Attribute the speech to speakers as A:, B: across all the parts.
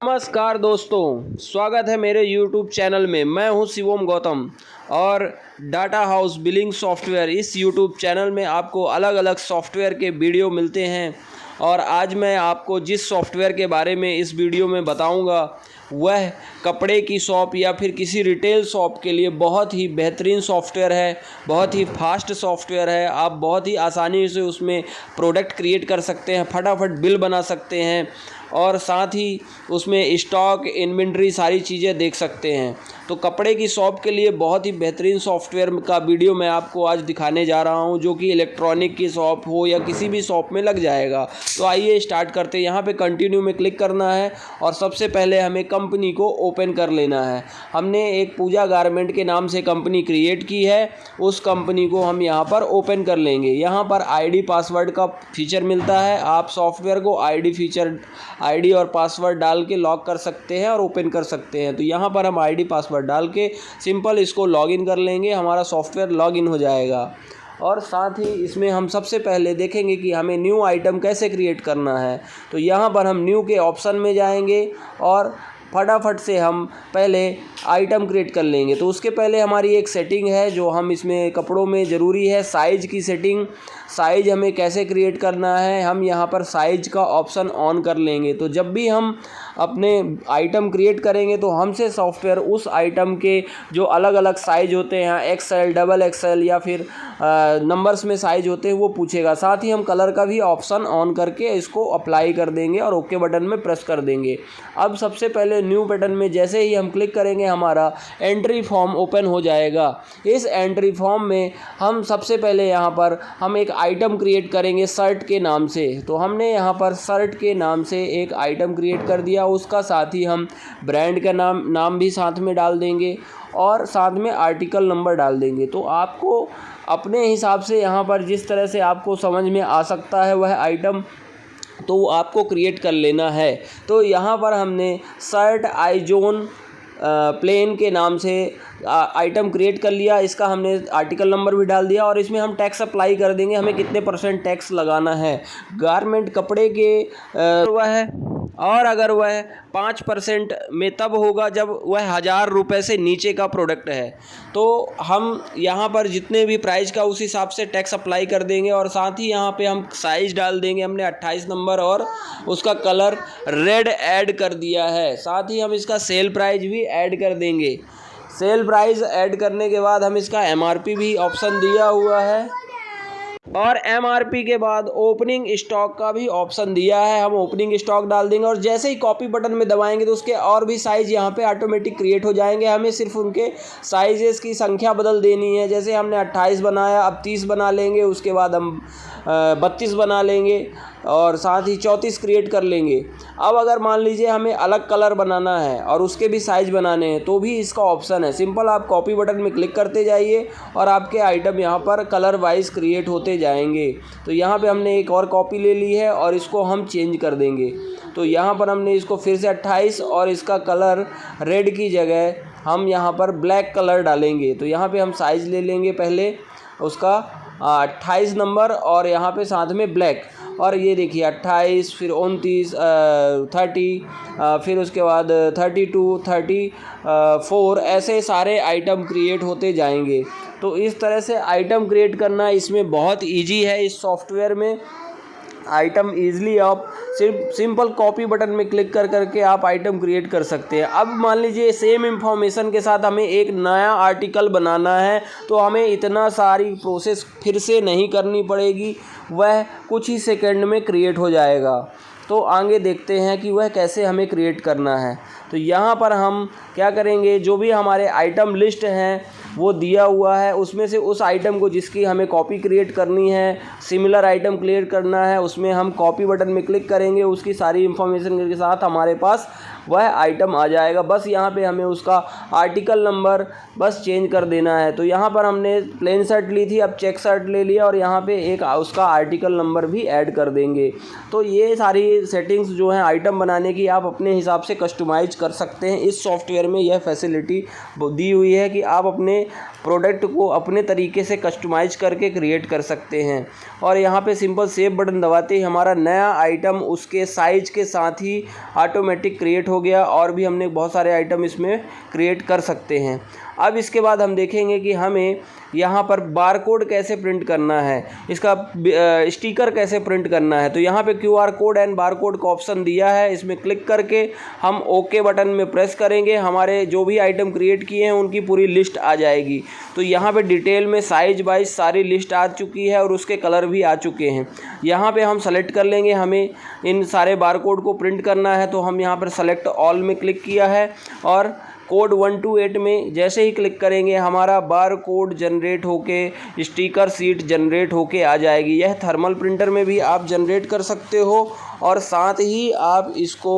A: नमस्कार दोस्तों, स्वागत है मेरे YouTube चैनल में। मैं हूं शिवम गौतम और डाटा हाउस बिलिंग सॉफ्टवेयर इस YouTube चैनल में आपको अलग अलग सॉफ्टवेयर के वीडियो मिलते हैं। और आज मैं आपको जिस सॉफ्टवेयर के बारे में इस वीडियो में बताऊंगा वह कपड़े की शॉप या फिर किसी रिटेल शॉप के लिए बहुत ही बेहतरीन सॉफ्टवेयर है, बहुत ही फास्ट सॉफ्टवेयर है। आप बहुत ही आसानी से उसमें प्रोडक्ट क्रिएट कर सकते हैं, फटाफट बिल बना सकते हैं और साथ ही उसमें स्टॉक, इन्वेंट्री सारी चीज़ें देख सकते हैं। तो कपड़े की शॉप के लिए बहुत ही बेहतरीन सॉफ्टवेयर का वीडियो मैं आपको आज दिखाने जा रहा हूं, जो कि इलेक्ट्रॉनिक की शॉप हो या किसी भी शॉप में लग जाएगा। तो आइए स्टार्ट करते हैं। यहाँ पे कंटिन्यू में क्लिक करना है और सबसे पहले हमें कंपनी को ओपन कर लेना है। हमने एक पूजा गारमेंट के नाम से कंपनी क्रिएट की है, उस कंपनी को हम यहाँ पर ओपन कर लेंगे। यहाँ पर आईडी पासवर्ड का फीचर मिलता है। आप सॉफ्टवेयर को आईडी और पासवर्ड डाल के लॉक कर सकते हैं और ओपन कर सकते हैं। तो यहाँ पर हम आईडी पासवर्ड डाल के सिंपल इसको लॉगिन कर लेंगे, हमारा सॉफ्टवेयर लॉगिन हो जाएगा। और साथ ही इसमें हम सबसे पहले देखेंगे कि हमें न्यू आइटम कैसे क्रिएट करना है। तो यहाँ पर हम न्यू के ऑप्शन में जाएंगे और फटाफट से हम पहले आइटम क्रिएट कर लेंगे। तो उसके पहले हमारी एक सेटिंग है जो हम इसमें कपड़ों में ज़रूरी है, साइज़ की सेटिंग। साइज़ हमें कैसे क्रिएट करना है, हम यहाँ पर साइज़ का ऑप्शन ऑन कर लेंगे। तो जब भी हम अपने आइटम क्रिएट करेंगे तो हमसे सॉफ्टवेयर उस आइटम के जो अलग अलग साइज़ होते हैं, एक्सएल, डबल एक्सएल या फिर नंबर्स में साइज़ होते हैं, वो पूछेगा। साथ ही हम कलर का भी ऑप्शन ऑन करके इसको अप्लाई कर देंगे और ओके बटन में प्रेस कर देंगे। अब सबसे पहले न्यू बटन में जैसे ही हम क्लिक करेंगे हमारा एंट्री फॉर्म ओपन हो जाएगा। इस एंट्री फॉर्म में हम सबसे पहले यहाँ पर हम एक आइटम क्रिएट करेंगे शर्ट के नाम से। तो हमने यहाँ पर शर्ट के नाम से एक आइटम क्रिएट कर दिया। उसका साथ ही हम ब्रांड का नाम भी साथ में डाल देंगे और साथ में आर्टिकल नंबर डाल देंगे। तो आपको अपने हिसाब से यहाँ पर जिस तरह से आपको समझ में आ सकता है वह आइटम तो आपको क्रिएट कर लेना है। तो यहाँ पर हमने शर्ट आइजोन प्लेन के नाम से आइटम क्रिएट कर लिया। इसका हमने आर्टिकल नंबर भी डाल दिया और इसमें हम टैक्स अप्लाई कर देंगे, हमें कितने % टैक्स लगाना है। गारमेंट कपड़े के वह है और अगर वह 5% में तब होगा जब वह 1000 रुपये से नीचे का प्रोडक्ट है। तो हम यहाँ पर जितने भी प्राइस का उस हिसाब से टैक्स अप्लाई कर देंगे और साथ ही यहाँ पे हम साइज़ डाल देंगे। हमने 28 नंबर और उसका कलर रेड ऐड कर दिया है। साथ ही हम इसका सेल प्राइस भी ऐड कर देंगे। सेल प्राइस ऐड करने के बाद हम इसका MRP भी ऑप्शन दिया हुआ है और MRP के बाद ओपनिंग स्टॉक का भी ऑप्शन दिया है। हम ओपनिंग स्टॉक डाल देंगे और जैसे ही कॉपी बटन में दबाएंगे तो उसके और भी साइज़ यहाँ पे ऑटोमेटिक क्रिएट हो जाएंगे। हमें सिर्फ उनके साइजेस की संख्या बदल देनी है। जैसे हमने 28 बनाया, अब 30 बना लेंगे, उसके बाद हम 32 बना लेंगे और साथ ही 34 क्रिएट कर लेंगे। अब अगर मान लीजिए हमें अलग कलर बनाना है और उसके भी साइज़ बनाने हैं तो भी इसका ऑप्शन है। सिंपल आप कॉपी बटन में क्लिक करते जाइए और आपके आइटम यहाँ पर कलर वाइज क्रिएट होते जाएंगे। तो यहाँ पे हमने एक और कॉपी ले ली है और इसको हम चेंज कर देंगे। तो यहाँ पर हमने इसको फिर से 28 और इसका कलर रेड की जगह हम यहाँ पर ब्लैक कलर डालेंगे। तो यहाँ पे हम साइज़ ले लेंगे पहले उसका 28 नंबर और यहाँ पे साथ में ब्लैक। और ये देखिए 28, फिर 29, 30, फिर उसके बाद 32, 34, ऐसे सारे आइटम क्रिएट होते जाएंगे। तो इस तरह से आइटम क्रिएट करना इसमें बहुत इजी है। इस सॉफ्टवेयर में आइटम ईज़िली आप सिर्फ सिंपल कॉपी बटन में क्लिक कर करके आप आइटम क्रिएट कर सकते हैं। अब मान लीजिए सेम इंफॉर्मेशन के साथ हमें एक नया आर्टिकल बनाना है तो हमें इतना सारी प्रोसेस फिर से नहीं करनी पड़ेगी, वह कुछ ही सेकंड में क्रिएट हो जाएगा। तो आगे देखते हैं कि वह कैसे हमें क्रिएट करना है। तो यहाँ पर हम क्या करेंगे, जो भी हमारे आइटम लिस्ट हैं वो दिया हुआ है, उसमें से उस आइटम को जिसकी हमें कॉपी क्रिएट करनी है, सिमिलर आइटम क्रिएट करना है, उसमें हम कॉपी बटन में क्लिक करेंगे। उसकी सारी इन्फॉर्मेशन के साथ हमारे पास वह आइटम आ जाएगा। बस यहाँ पे हमें उसका आर्टिकल नंबर बस चेंज कर देना है। तो यहाँ पर हमने प्लेन शर्ट ली थी, अब चेक शर्ट ले लिया और यहाँ पे एक उसका आर्टिकल नंबर भी ऐड कर देंगे। तो ये सारी सेटिंग्स जो हैं आइटम बनाने की आप अपने हिसाब से कस्टमाइज कर सकते हैं। इस सॉफ्टवेयर में यह फैसिलिटी दी हुई है कि आप अपने प्रोडक्ट को अपने तरीके से कस्टमाइज करके क्रिएट कर सकते हैं। और यहाँ पे सिंपल सेव बटन दबाते ही हमारा नया आइटम उसके साइज के साथ ही ऑटोमेटिक क्रिएट हो हो गया, और भी हमने बहुत सारे आइटम इसमें क्रिएट कर सकते हैं। अब इसके बाद हम देखेंगे कि हमें यहाँ पर बारकोड कैसे प्रिंट करना है, इसका स्टिकर कैसे प्रिंट करना है। तो यहाँ पे QR कोड एंड बारकोड का ऑप्शन दिया है, इसमें क्लिक करके हम ओके बटन में प्रेस करेंगे, हमारे जो भी आइटम क्रिएट किए हैं उनकी पूरी लिस्ट आ जाएगी। तो यहाँ पे डिटेल में साइज वाइज सारी लिस्ट आ चुकी है और उसके कलर भी आ चुके हैं। यहाँ पे हम सेलेक्ट कर लेंगे, हमें इन सारे बारकोड को प्रिंट करना है, तो हम यहाँ पर सेलेक्ट ऑल में क्लिक किया है और कोड 128 में जैसे ही क्लिक करेंगे हमारा बार कोड जनरेट होके स्टिकर शीट जनरेट होके आ जाएगी। यह थर्मल प्रिंटर में भी आप जनरेट कर सकते हो और साथ ही आप इसको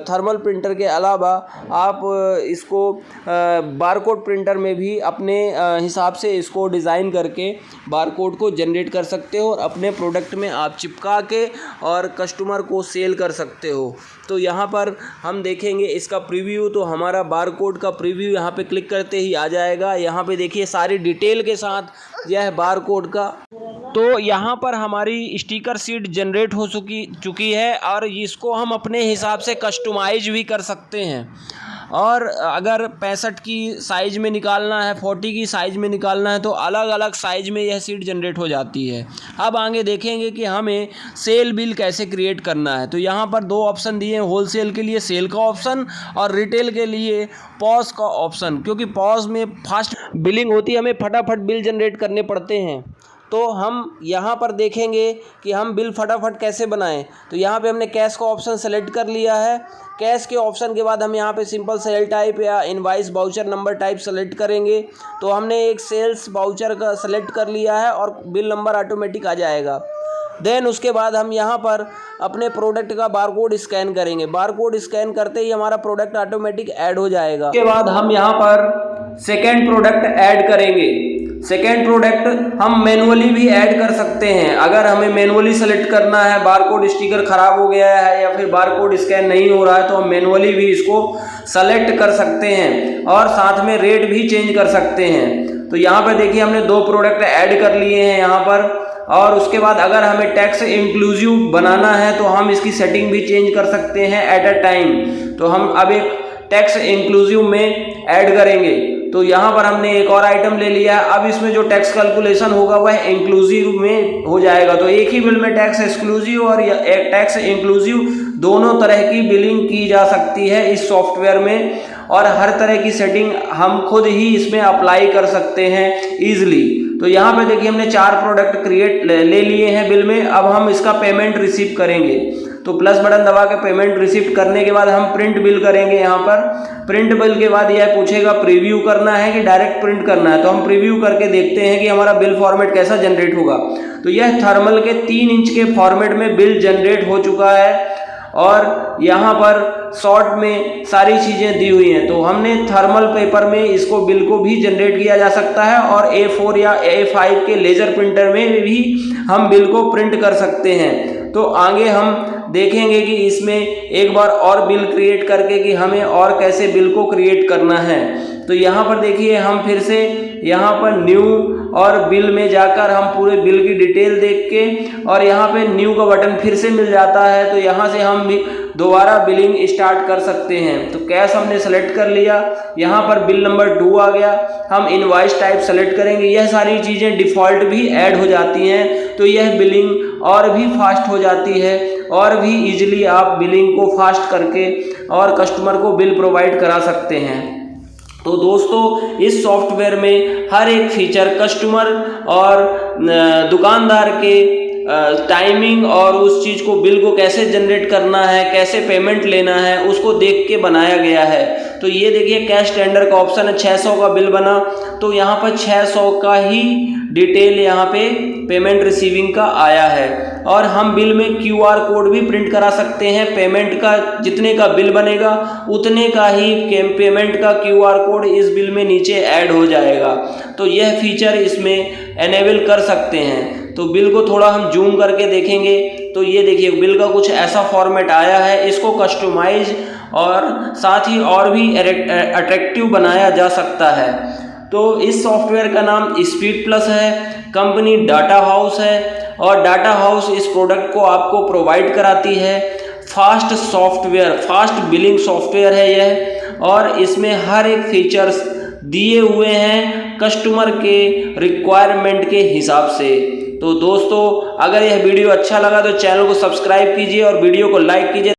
A: थर्मल प्रिंटर के अलावा आप इसको बारकोड प्रिंटर में भी अपने हिसाब से इसको डिज़ाइन करके बारकोड को जनरेट कर सकते हो और अपने प्रोडक्ट में आप चिपका के और कस्टमर को सेल कर सकते हो। तो यहाँ पर हम देखेंगे इसका प्रीव्यू, तो हमारा बारकोड का प्रीव्यू यहाँ पे क्लिक करते ही आ जाएगा। यहाँ पे देखिए सारी डिटेल के साथ यह बारकोड का, तो यहाँ पर हमारी स्टिकर शीट जनरेट हो चुकी है और इसको हम अपने हिसाब से कस्टमाइज भी कर सकते हैं। और अगर 65 की साइज़ में निकालना है, 40 की साइज़ में निकालना है, तो अलग अलग साइज़ में यह शीट जनरेट हो जाती है। अब आगे देखेंगे कि हमें सेल बिल कैसे क्रिएट करना है। तो यहाँ पर दो ऑप्शन दिए हैं, होलसेल के लिए सेल का ऑप्शन और रिटेल के लिए पॉज का ऑप्शन। क्योंकि पॉज में फास्ट बिलिंग होती है, हमें फटाफट बिल जनरेट करने पड़ते हैं। तो हम यहाँ पर देखेंगे कि हम बिल फटाफट कैसे बनाएं। तो यहाँ पे हमने कैश का ऑप्शन सेलेक्ट कर लिया है। कैश के ऑप्शन के बाद हम यहाँ पे सिंपल सेल टाइप या invoice voucher number type select करेंगे। तो हमने एक सेल्स बाउचर का सेलेक्ट कर लिया है और बिल नंबर ऑटोमेटिक आ जाएगा। देन उसके बाद हम यहाँ पर अपने प्रोडक्ट का बारकोड स्कैन करेंगे। बारकोड स्कैन करते ही हमारा प्रोडक्ट ऑटोमेटिक ऐड हो जाएगा। उसके बाद हम यहाँ पर सेकेंड प्रोडक्ट ऐड करेंगे। सेकेंड प्रोडक्ट हम मैनुअली भी ऐड कर सकते हैं। अगर हमें मैनुअली सेलेक्ट करना है, बारकोड स्टिकर ख़राब हो गया है या फिर बारकोड स्कैन नहीं हो रहा है, तो हम मैनुअली भी इसको सेलेक्ट कर सकते हैं और साथ में रेट भी चेंज कर सकते हैं। तो यहाँ पर देखिए हमने दो प्रोडक्ट ऐड कर लिए हैं यहाँ पर। और उसके बाद अगर हमें टैक्स इंक्लूसिव बनाना है तो हम इसकी सेटिंग भी चेंज कर सकते हैं एट अ टाइम। तो हम अब एक टैक्स इंक्लूसिव में ऐड करेंगे। तो यहाँ पर हमने एक और आइटम ले लिया। अब इसमें जो टैक्स कैलकुलेशन होगा वह इंक्लूसिव में हो जाएगा। तो एक ही बिल में टैक्स एक्सक्लूसिव और टैक्स इंक्लूसिव दोनों तरह की बिलिंग की जा सकती है इस सॉफ्टवेयर में, और हर तरह की सेटिंग हम खुद ही इसमें अप्लाई कर सकते हैं ईजिली। तो यहाँ पे देखिए हमने 4 प्रोडक्ट क्रिएट ले लिए हैं बिल में। अब हम इसका पेमेंट रिसीव करेंगे। तो प्लस बटन दबा के पेमेंट रिसीव करने के बाद हम प्रिंट बिल करेंगे। यहाँ पर प्रिंट बिल के बाद यह पूछेगा प्रीव्यू करना है कि डायरेक्ट प्रिंट करना है। तो हम प्रीव्यू करके देखते हैं कि हमारा बिल फॉर्मेट कैसा जनरेट होगा। तो यह थर्मल के 3 इंच के फॉर्मेट में बिल जनरेट हो चुका है और यहाँ पर शॉर्ट में सारी चीज़ें दी हुई हैं। तो हमने थर्मल पेपर में इसको बिल को भी जनरेट किया जा सकता है और A4 या A5 के लेज़र प्रिंटर में भी हम बिल को प्रिंट कर सकते हैं। तो आगे हम देखेंगे कि इसमें एक बार और बिल क्रिएट करके कि हमें और कैसे बिल को क्रिएट करना है। तो यहाँ पर देखिए हम फिर से यहाँ पर न्यू और बिल में जाकर हम पूरे बिल की डिटेल देख के, और यहाँ पे न्यू का बटन फिर से मिल जाता है। तो यहाँ से हम भी दोबारा बिलिंग स्टार्ट कर सकते हैं। तो कैश हमने सेलेक्ट कर लिया, यहाँ पर बिल नंबर 2 आ गया। हम इनवॉइस टाइप सेलेक्ट करेंगे। यह सारी चीज़ें डिफ़ॉल्ट भी ऐड हो जाती हैं। तो यह बिलिंग और भी फास्ट हो जाती है और भी इजीली आप बिलिंग को फास्ट करके और कस्टमर को बिल प्रोवाइड करा सकते हैं। तो दोस्तों इस सॉफ्टवेयर में हर एक फीचर कस्टमर और दुकानदार के टाइमिंग और उस चीज़ को बिल को कैसे जनरेट करना है, कैसे पेमेंट लेना है, उसको देख के बनाया गया है। तो ये देखिए कैश टेंडर का ऑप्शन है, 600 का बिल बना तो यहाँ पर 600 का ही डिटेल यहाँ पे पेमेंट रिसीविंग का आया है। और हम बिल में QR कोड भी प्रिंट करा सकते हैं। पेमेंट का जितने का बिल बनेगा उतने का ही पेमेंट का QR कोड इस बिल में नीचे ऐड हो जाएगा। तो यह फीचर इसमें एनेबल कर सकते हैं। तो बिल को थोड़ा हम जूम करके देखेंगे तो ये देखिए बिल का कुछ ऐसा फॉर्मेट आया है। इसको कस्टमाइज और साथ ही और भी अट्रैक्टिव बनाया जा सकता है। तो इस सॉफ्टवेयर का नाम स्पीड प्लस है, कंपनी डाटा हाउस है और डाटा हाउस इस प्रोडक्ट को आपको प्रोवाइड कराती है। Fast software, fast billing software है यह, और इसमें हर एक फीचर्स दिए हुए हैं कस्टमर के रिक्वायरमेंट के हिसाब से। तो दोस्तों, अगर यह वीडियो अच्छा लगा तो चैनल को सब्सक्राइब कीजिए और वीडियो को लाइक कीजिए।